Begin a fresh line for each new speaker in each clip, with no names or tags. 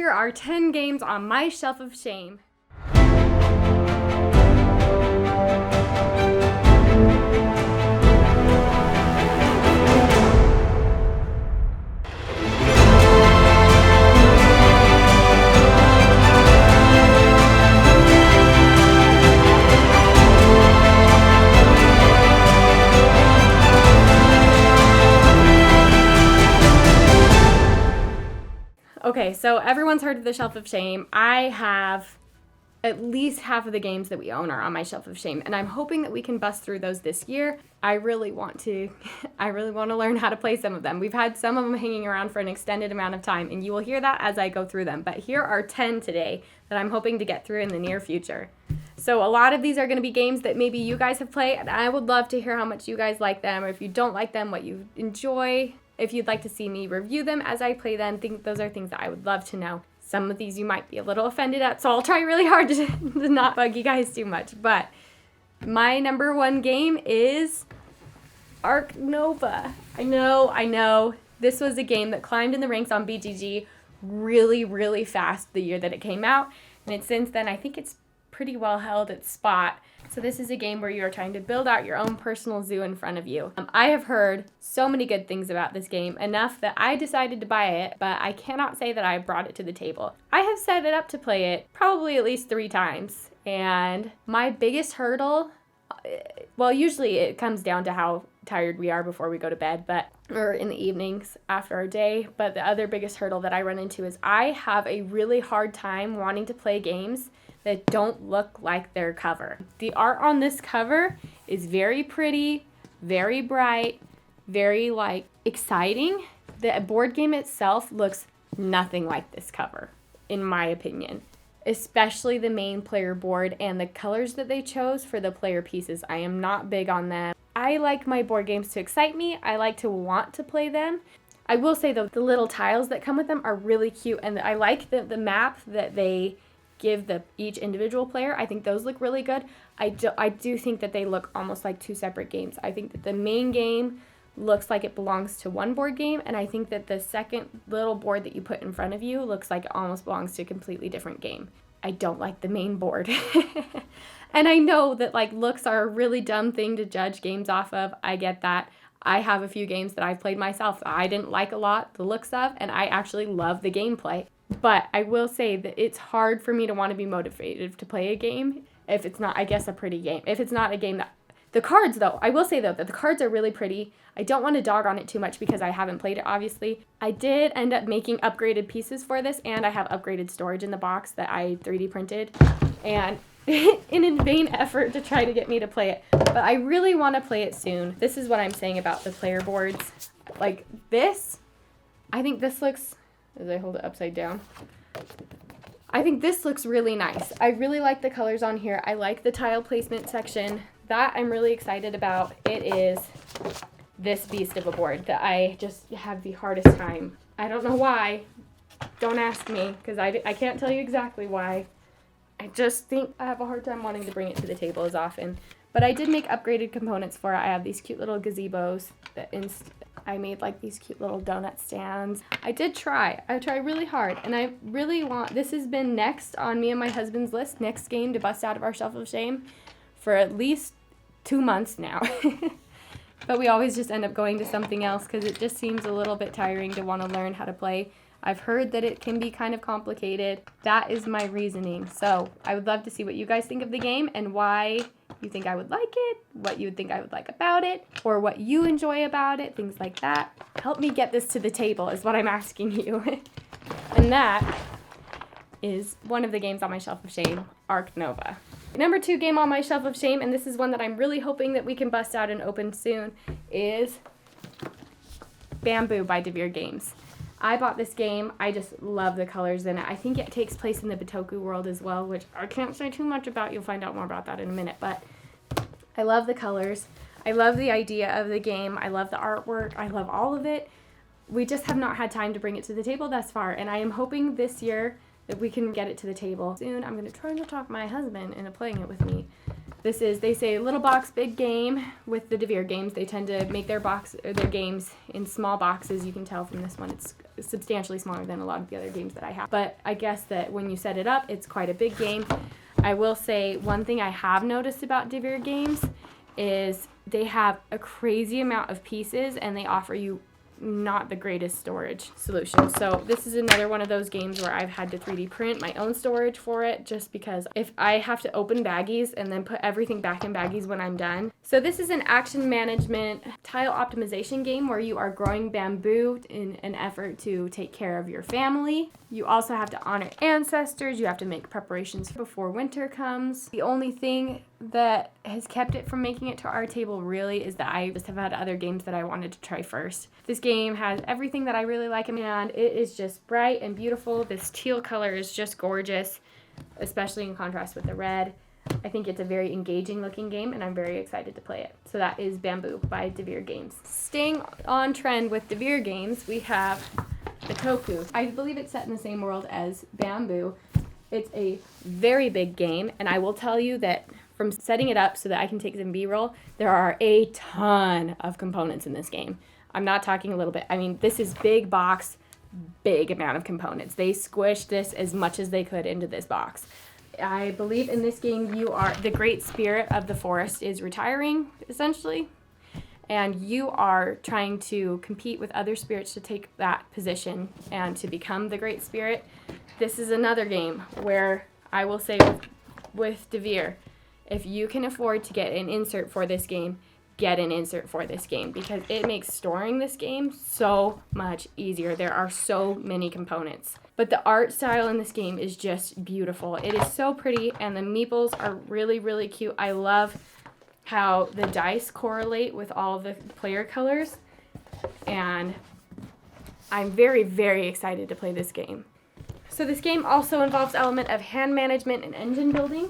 here are 10 games on my shelf of shame. Okay, so everyone's heard of the Shelf of Shame. I have at least half of the games that we own are on my Shelf of Shame, and I'm hoping that we can bust through those this year. I really want to learn how to play some of them. We've had some of them hanging around for an extended amount of time, and you will hear that as I go through them. But here are 10 today that I'm hoping to get through in the near future. So a lot of these are going to be games that maybe you guys have played, and I would love to hear how much you guys like them, or if you don't like them, what you enjoy. If you'd like to see me review them as I play them, those are things that I would love to know. Some of these you might be a little offended at, so I'll try really hard to not bug you guys too much. But my number one game is Ark Nova. I know. This was a game that climbed in the ranks on BGG really, really fast the year that it came out. And since then, I think it's pretty well held its spot. So this is a game where you are trying to build out your own personal zoo in front of you. I have heard so many good things about this game, enough that I decided to buy it, but I cannot say that I brought it to the table. I have set it up to play it probably at least 3 times, and my biggest hurdle, well, usually it comes down to how tired we are before we go to bed, or in the evenings after our day, but the other biggest hurdle that I run into is I have a really hard time wanting to play games that don't look like their cover. The art on this cover is very pretty, very bright, very exciting. The board game itself looks nothing like this cover, in my opinion. Especially the main player board and the colors that they chose for the player pieces. I am not big on them. I like my board games to excite me. I like to want to play them. I will say though, the little tiles that come with them are really cute, and I like the map that they give each individual player. I think those look really good. I do think that they look almost like 2 separate games. I think that the main game looks like it belongs to one board game, and I think that the second little board that you put in front of you looks like it almost belongs to a completely different game. I don't like the main board. And I know that looks are a really dumb thing to judge games off of. I get that. I have a few games that I've played myself that I didn't like a lot the looks of, and I actually love the gameplay. But I will say that it's hard for me to want to be motivated to play a game if it's not, I guess, a pretty game. If it's not a game that... The cards, though, I will say, though, that the cards are really pretty. I don't want to dog on it too much because I haven't played it, obviously. I did end up making upgraded pieces for this, and I have upgraded storage in the box that I 3D printed. And in a vain effort to try to get me to play it. But I really want to play it soon. This is what I'm saying about the player boards. Like this, I think this looks... As I hold it upside down. I think this looks really nice. I really like the colors on here. I like the tile placement section. That I'm really excited about. It is this beast of a board that I just have the hardest time. I don't know why. Don't ask me, because I can't tell you exactly why. I just think I have a hard time wanting to bring it to the table as often. But I did make upgraded components for it. I have these cute little gazebos that I made these cute little donut stands. I tried really hard, and I really want, this has been next on me and my husband's list, next game to bust out of our Shelf of Shame for at least 2 months now. But we always just end up going to something else because it just seems a little bit tiring to want to learn how to play. I've heard that it can be kind of complicated. That is my reasoning. So I would love to see what you guys think of the game and why you think I would like it, what you would think I would like about it, or what you enjoy about it, things like that. Help me get this to the table is what I'm asking you. And that is one of the games on my Shelf of Shame, Ark Nova. Number 2 game on my Shelf of Shame, and this is one that I'm really hoping that we can bust out and open soon, is Bamboo by DeVere Games. I bought this game. I just love the colors in it. I think it takes place in the bitoku world as well, which I can't say too much about. You'll find out more about that in a minute, but I love the colors. I love the idea of the game. I love the artwork. I love all of it. We just have not had time to bring it to the table thus far, and I am hoping this year that we can get it to the table soon. I'm going to try to talk my husband into playing it with me. This is, they say, little box, big game with the DeVere games. They tend to make their games in small boxes. You can tell from this one it's substantially smaller than a lot of the other games that I have. But I guess that when you set it up, it's quite a big game. I will say one thing I have noticed about DeVere games is they have a crazy amount of pieces and they offer you not the greatest storage solution. So this is another one of those games where I've had to 3D print my own storage for it, just because if I have to open baggies and then put everything back in baggies when I'm done. So this is an action management tile optimization game where you are growing bamboo in an effort to take care of your family. You also have to honor ancestors. You have to make preparations before winter comes. The only thing that has kept it from making it to our table really is that I just have had other games that I wanted to try first. This game has everything that I really like, and it is just bright and beautiful. This teal color is just gorgeous, especially in contrast with the red. I think it's a very engaging looking game, and I'm very excited to play it. So that is Bamboo by DeVere Games. Staying on trend with DeVere Games, we have Bitoku. I believe it's set in the same world as Bamboo. It's a very big game, and I will tell you that from setting it up so that I can take some B-roll, there are a ton of components in this game. I'm not talking a little bit. I mean, this is big box, big amount of components. They squished this as much as they could into this box. I believe in this game the great spirit of the forest is retiring, essentially, and you are trying to compete with other spirits to take that position and to become the great spirit. This is another game where I will say with DeVere, if you can afford to get an insert for this game, get an insert for this game, because it makes storing this game so much easier. There are so many components. But the art style in this game is just beautiful. It is so pretty, and the meeples are really, really cute. I love how the dice correlate with all of the player colors, and I'm very, very excited to play this game. So this game also involves element of hand management and engine building,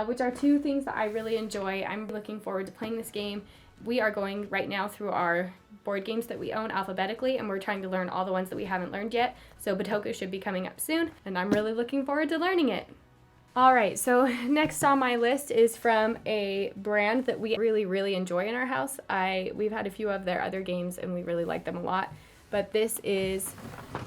which are two things that I really enjoy. I'm looking forward to playing this game. We are going right now through our board games that we own alphabetically, and we're trying to learn all the ones that we haven't learned yet. So Bitoku should be coming up soon, and I'm really looking forward to learning it. All right, so next on my list is from a brand that we really, really enjoy in our house. We've had a few of their other games, and we really like them a lot. But this is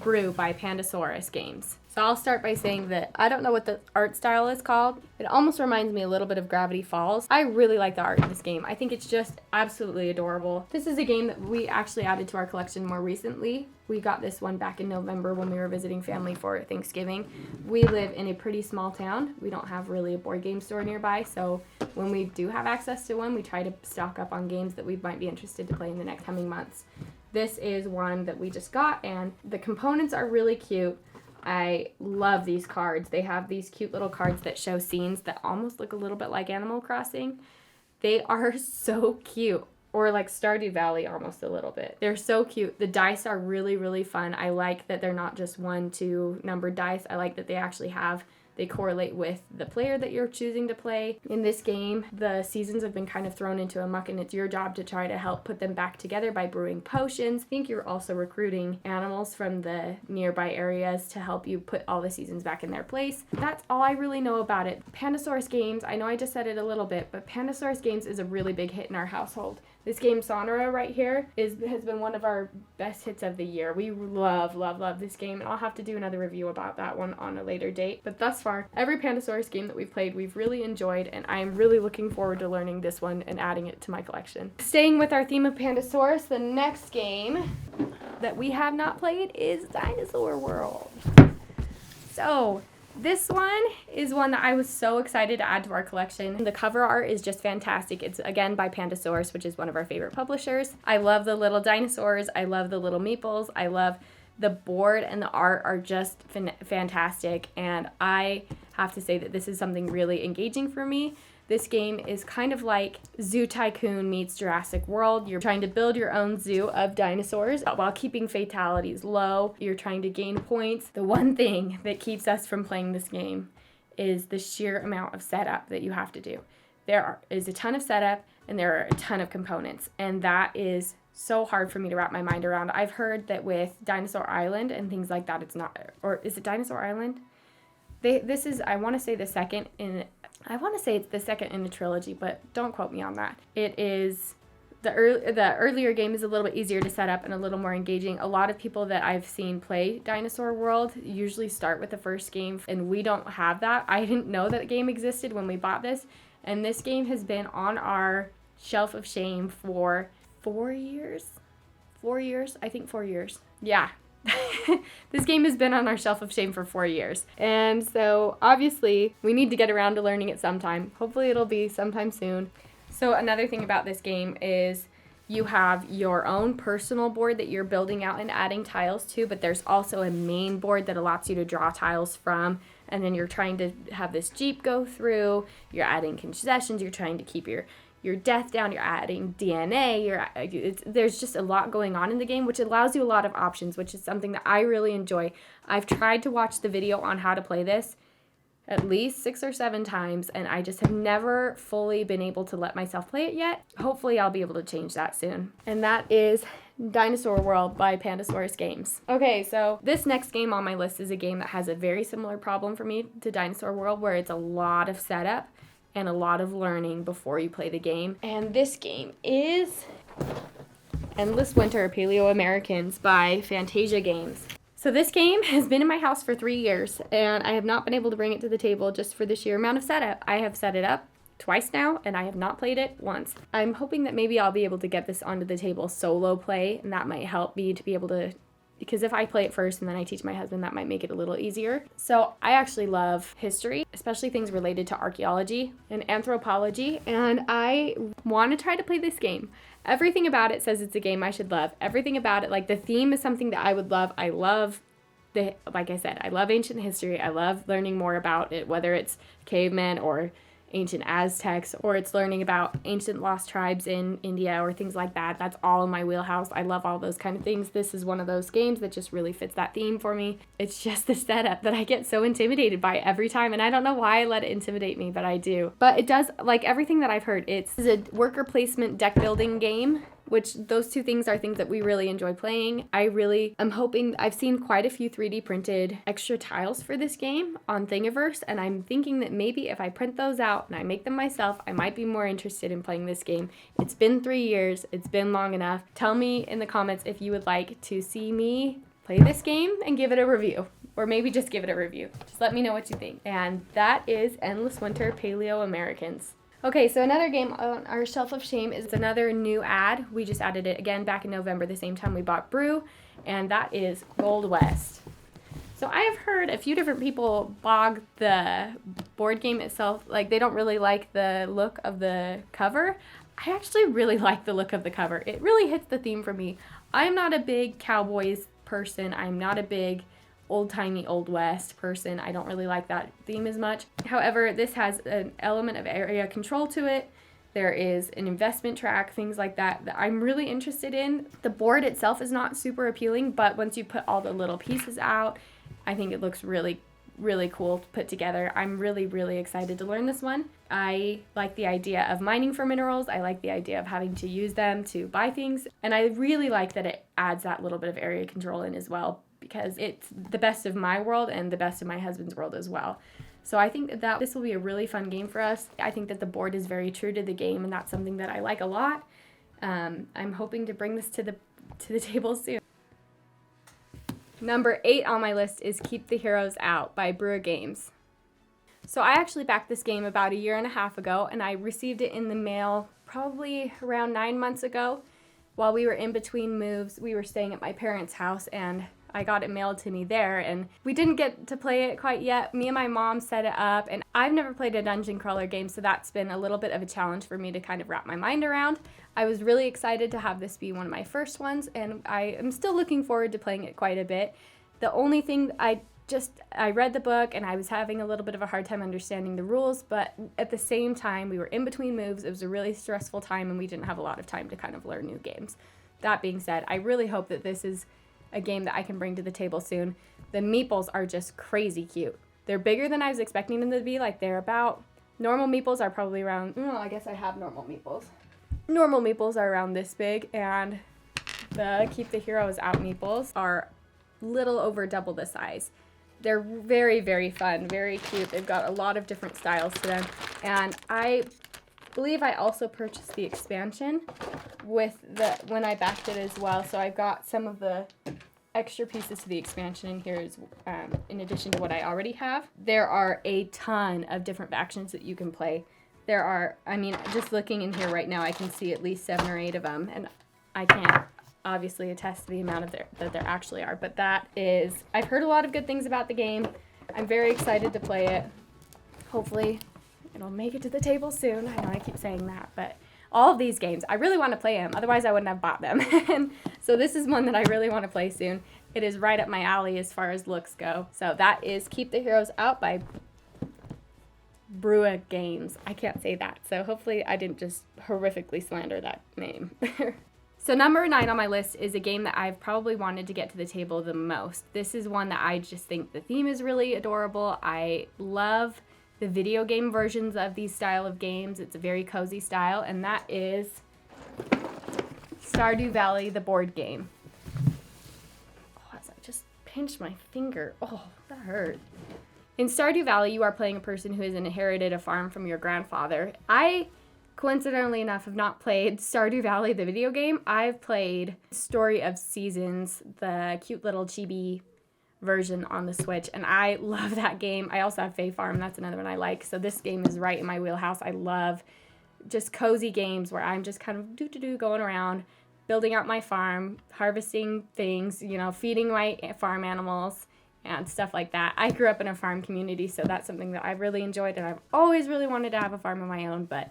Brew by Pandasaurus Games. So I'll start by saying that I don't know what the art style is called. It almost reminds me a little bit of Gravity Falls. I really like the art in this game. I think it's just absolutely adorable. This is a game that we actually added to our collection more recently. We got this one back in November when we were visiting family for Thanksgiving. We live in a pretty small town. We don't have really a board game store nearby, so when we do have access to one, we try to stock up on games that we might be interested to play in the next coming months. This is one that we just got, and the components are really cute. I love these cards. They have these cute little cards that show scenes that almost look a little bit like Animal Crossing. They are so cute, or like Stardew Valley almost a little bit. They're so cute. The dice are really, really fun. I like that they're not just 1, 2 numbered dice. I like that they correlate with the player that you're choosing to play. In this game, the seasons have been kind of thrown into a muck, and it's your job to try to help put them back together by brewing potions. I think you're also recruiting animals from the nearby areas to help you put all the seasons back in their place. That's all I really know about it. Pandasaurus Games, I know I just said it a little bit, but Pandasaurus Games is a really big hit in our household. This game, Sonora, right here, has been one of our best hits of the year. We love, love, love this game, and I'll have to do another review about that one on a later date. But thus far, every Pandasaurus game that we've played, we've really enjoyed, and I am really looking forward to learning this one and adding it to my collection. Staying with our theme of Pandasaurus, the next game that we have not played is Dinosaur World. So this one is one that I was so excited to add to our collection. The cover art is just fantastic. It's again by Pandasaurus, which is one of our favorite publishers. I love the little dinosaurs. I love the little meeples. I love the board, and the art are just fantastic. And I have to say that this is something really engaging for me. This game is kind of like Zoo Tycoon meets Jurassic World. You're trying to build your own zoo of dinosaurs while keeping fatalities low. You're trying to gain points. The one thing that keeps us from playing this game is the sheer amount of setup that you have to do. There is a ton of setup, and there are a ton of components, and that is so hard for me to wrap my mind around. I've heard that with Dinosaur Island and things like that, it's not, or is it Dinosaur Island? This is, I want to say, the second in I want to say it's the second in the trilogy, but don't quote me on that. It is the earlier game is a little bit easier to set up and a little more engaging. A lot of people that I've seen play Dinosaur World usually start with the first game, and we don't have that. I didn't know that game existed when we bought this, and this game has been on our shelf of shame for 4 years. 4 years? I think 4 years. Yeah. This game has been on our shelf of shame for 4 years. And so obviously we need to get around to learning it sometime. Hopefully it'll be sometime soon. So another thing about this game is you have your own personal board that you're building out and adding tiles to, but there's also a main board that allows you to draw tiles from, and then you're trying to have this Jeep go through, you're adding concessions, you're trying to keep your death down, you're adding DNA, there's just a lot going on in the game, which allows you a lot of options, which is something that I really enjoy. I've tried to watch the video on how to play this at least 6 or 7 times, and I just have never fully been able to let myself play it yet. Hopefully I'll be able to change that soon. And that is Dinosaur World by Pandasaurus Games. Okay, so this next game on my list is a game that has a very similar problem for me to Dinosaur World, where it's a lot of setup and a lot of learning before you play the game. And this game is Endless Winter Paleo Americans by Fantasia Games. So this game has been in my house for 3 years, and I have not been able to bring it to the table just for the sheer amount of setup. I have set it up twice now, and I have not played it once. I'm hoping that maybe I'll be able to get this onto the table solo play, and that might help me to be able to, because if I play it first and then I teach my husband, that might make it a little easier. So I actually love history, especially things related to archaeology and anthropology, and I want to try to play this game. Everything about it says it's a game I should love. Everything about it, like the theme is something that I would love. I love like I said, I love ancient history. I love learning more about it, whether it's cavemen or ancient Aztecs, or it's learning about ancient lost tribes in India or things like that. That's all in my wheelhouse. I love all those kind of things. This is one of those games that just really fits that theme for me. It's just the setup that I get so intimidated by every time, and I don't know why I let it intimidate me, but I do. But it does, like everything that I've heard, it's a worker placement deck building game, which those two things are things that we really enjoy playing. I'm hoping, I've seen quite a few 3D printed extra tiles for this game on Thingiverse, and I'm thinking that maybe if I print those out and I make them myself, I might be more interested in playing this game. It's been 3 years, it's been long enough. Tell me in the comments if you would like to see me play this game and give it a review. Or maybe just give it a review. Just let me know what you think. And that is Endless Winter Paleo Americans. Okay, so another game on our shelf of shame is another new ad. We just added it again back in November, the same time we bought Brew, and that is Gold West. So I have heard a few different people bog the board game itself, like they don't really like the look of the cover. I actually really like the look of the cover. It really hits the theme for me. I'm not a big cowboys person. I'm not a big old-timey Old West person. I don't really like that theme as much. However, this has an element of area control to it. There is an investment track, things like that I'm really interested in. The board itself is not super appealing, but once you put all the little pieces out, I think it looks really, really cool to put together. I'm really, really excited to learn this one. I like the idea of mining for minerals. I like the idea of having to use them to buy things. And I really like that it adds that little bit of area control in as well, because it's the best of my world and the best of my husband's world as well. So I think that this will be a really fun game for us. I think that the board is very true to the game, and that's something that I like a lot. I'm hoping to bring this to the table soon. Number 8 on my list is Keep the Heroes Out by Brew Games. So I actually backed this game about 1.5 years ago, and I received it in the mail probably around 9 months ago. While we were in between moves, we were staying at my parents' house, and I got it mailed to me there, and we didn't get to play it quite yet. Me and my mom set it up, and I've never played a dungeon crawler game, so that's been a little bit of a challenge for me to kind of wrap my mind around. I was really excited to have this be one of my first ones, and I am still looking forward to playing it quite a bit. The only thing I read the book, and I was having a little bit of a hard time understanding the rules, but at the same time, we were in between moves. It was a really stressful time, and we didn't have a lot of time to kind of learn new games. That being said, I really hope that this is a game that I can bring to the table soon. The meeples are just crazy cute. They're bigger than I was expecting them to be. Like, they're about, normal meeples are probably around, I guess I have normal meeples. Normal meeples are around this big, and the Keep the Heroes Out meeples are little over double the size. They're very, very fun, very cute. They've got a lot of different styles to them. And I believe I also purchased the expansion when I backed it as well. So I got some of the extra pieces to the expansion in here in addition to what I already have. There are a ton of different factions that you can play. There are, just looking in here right now, I can see at least 7 or 8 of them, and I can't obviously attest to the amount of that there actually are, but I've heard a lot of good things about the game. I'm very excited to play it. Hopefully it'll make it to the table soon. I know I keep saying that, but all of these games, I really want to play them. Otherwise, I wouldn't have bought them. And so this is one that I really want to play soon. It is right up my alley as far as looks go. So that is Keep the Heroes Out by boardgames. I can't say that. So hopefully I didn't just horrifically slander that name. So number 9 on my list is a game that I've probably wanted to get to the table the most. This is one that I just think the theme is really adorable. I love the video game versions of these style of games. It's a very cozy style, and that is Valley, the board game. Oh, as I just pinched my finger. Oh, that hurt. In Valley, you are playing a person who has inherited a farm from your grandfather. I, coincidentally enough, have not played Stardew Valley, the video game. I've played Story of Seasons, the cute little chibi version on the Switch, and I love that game. I also have Fae Farm. That's another one I like. So this game is right in my wheelhouse. I love just cozy games where I'm just kind of going around, building out my farm, harvesting things, feeding my farm animals and stuff like that. I grew up in a farm community, so that's something that I really enjoyed, and I've always really wanted to have a farm of my own, but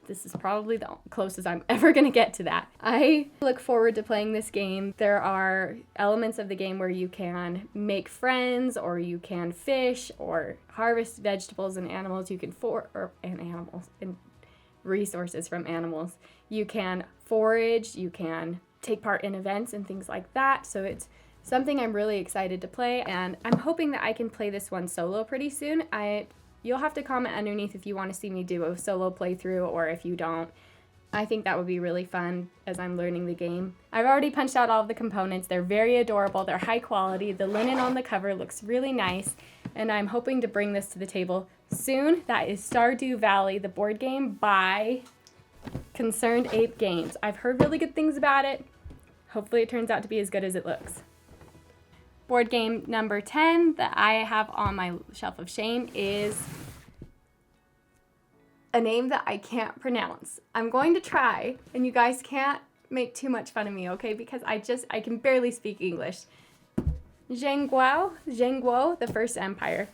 this is probably the closest I'm ever going to get to that. I look forward to playing this game. There are elements of the game where you can make friends, or you can fish, or harvest vegetables and animals. You can and resources from animals. You can forage, you can take part in events and things like that. So it's something I'm really excited to play, and I'm hoping that I can play this one solo pretty soon. You'll have to comment underneath if you want to see me do a solo playthrough, or if you don't. I think that would be really fun as I'm learning the game. I've already punched out all of the components. They're very adorable. They're high quality. The linen on the cover looks really nice, and I'm hoping to bring this to the table soon. That is Stardew Valley, the board game by Concerned Ape Games. I've heard really good things about it. Hopefully it turns out to be as good as it looks. Board game number 10 that I have on my shelf of shame is a name that I can't pronounce. I'm going to try, and you guys can't make too much fun of me, okay? Because I can barely speak English. Zhanguo, the First Empire.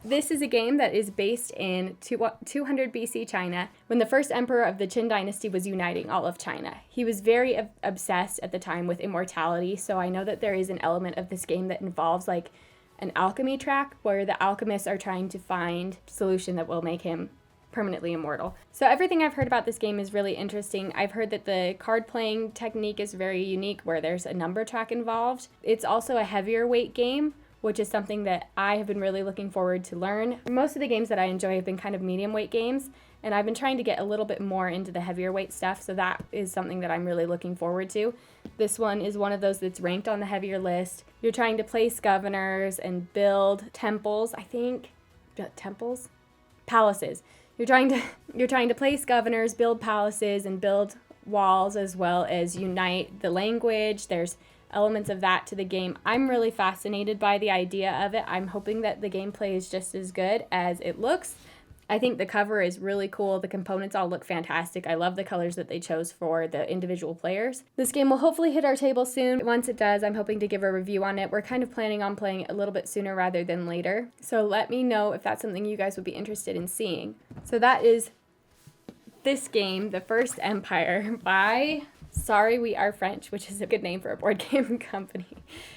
This is a game that is based in 200 BC China, when the first emperor of the Qin dynasty was uniting all of China. He was very obsessed at the time with immortality, so I know that there is an element of this game that involves like an alchemy track where the alchemists are trying to find a solution that will make him permanently immortal. So everything I've heard about this game is really interesting. I've heard that the card playing technique is very unique, where there's a number track involved. It's also a heavier weight game, which is something that I have been really looking forward to learn. Most of the games that I enjoy have been kind of medium weight games, and I've been trying to get a little bit more into the heavier weight stuff, so that is something that I'm really looking forward to. This one is one of those that's ranked on the heavier list. You're trying to place governors and build temples, palaces. You're trying to place governors, build palaces, and build walls, as well as unite the language. There's elements of that to the game. I'm really fascinated by the idea of it. I'm hoping that the gameplay is just as good as it looks. I think the cover is really cool. The components all look fantastic. I love the colors that they chose for the individual players. This game will hopefully hit our table soon. Once it does, I'm hoping to give a review on it. We're kind of planning on playing it a little bit sooner rather than later. So let me know if that's something you guys would be interested in seeing. So that is this game, The First Empire, by Sorry We Are French, which is a good name for a board game company.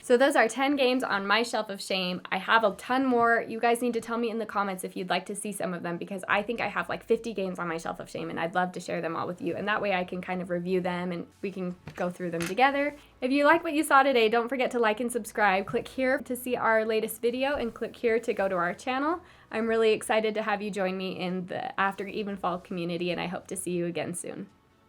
So those are 10 games on my shelf of shame. I have a ton more. You guys need to tell me in the comments if you'd like to see some of them, because I think I have like 50 games on my shelf of shame, and I'd love to share them all with you. And that way I can kind of review them and we can go through them together. If you like what you saw today, don't forget to like and subscribe. Click here to see our latest video, and click here to go to our channel. I'm really excited to have you join me in the After Evenfall community, and I hope to see you again soon.